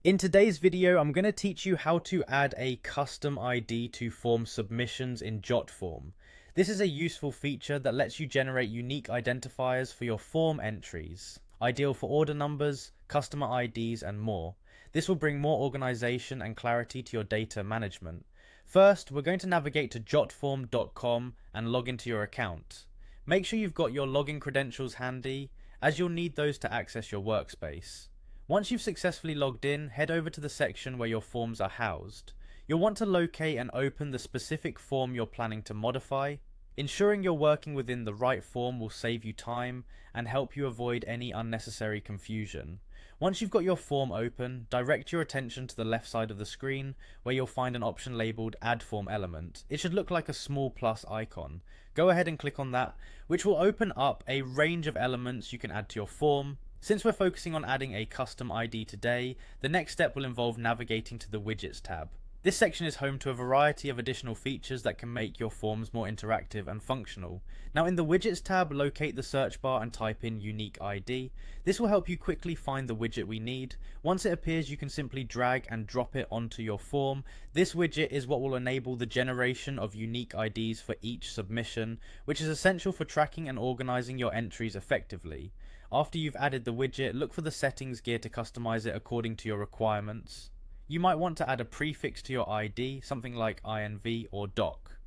In today's video, I'm going to teach you how to add a custom ID to form submissions in Jotform. This is a useful feature that lets you generate unique identifiers for your form entries, ideal for order numbers, customer IDs, and more. This will bring more organization and clarity to your data management. First, we're going to navigate to jotform.com and log into your account. Make sure you've got your login credentials handy, as you'll need those to access your workspace. Once you've successfully logged in, head over to the section where your forms are housed. You'll want to locate and open the specific form you're planning to modify. Ensuring you're working within the right form will save you time and help you avoid any unnecessary confusion. Once you've got your form open, direct your attention to the left side of the screen where you'll find an option labelled Add Form Element. It should look like a small plus icon. Go ahead and click on that, which will open up a range of elements you can add to your form. Since we're focusing on adding a custom ID today, the next step will involve navigating to the Widgets tab. This section is home to a variety of additional features that can make your forms more interactive and functional. Now in the Widgets tab, locate the search bar and type in Unique ID. This will help you quickly find the widget we need. Once it appears, you can simply drag and drop it onto your form. This widget is what will enable the generation of unique IDs for each submission, which is essential for tracking and organizing your entries effectively. After you've added the widget, look for the settings gear to customize it according to your requirements. You might want to add a prefix to your ID, something like INV or DOC.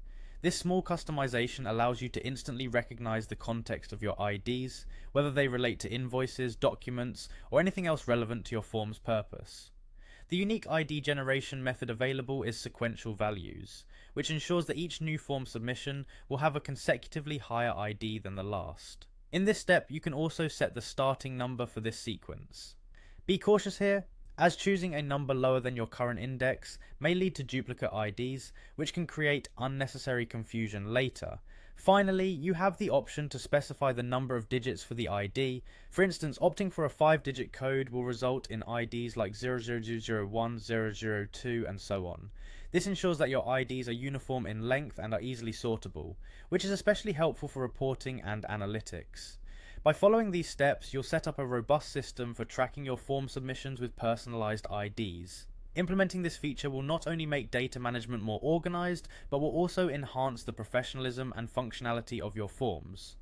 This small customization allows you to instantly recognize the context of your IDs, whether they relate to invoices, documents, or anything else relevant to your form's purpose. The unique ID generation method available is sequential values, which ensures that each new form submission will have a consecutively higher ID than the last. In this step, you can also set the starting number for this sequence. Be cautious here, as choosing a number lower than your current index may lead to duplicate IDs, which can create unnecessary confusion later. Finally, you have the option to specify the number of digits for the ID. For instance, opting for a 5-digit code will result in IDs like 00001, 002, and so on. This ensures that your IDs are uniform in length and are easily sortable, which is especially helpful for reporting and analytics. By following these steps, you'll set up a robust system for tracking your form submissions with personalized IDs. Implementing this feature will not only make data management more organized, but will also enhance the professionalism and functionality of your forms.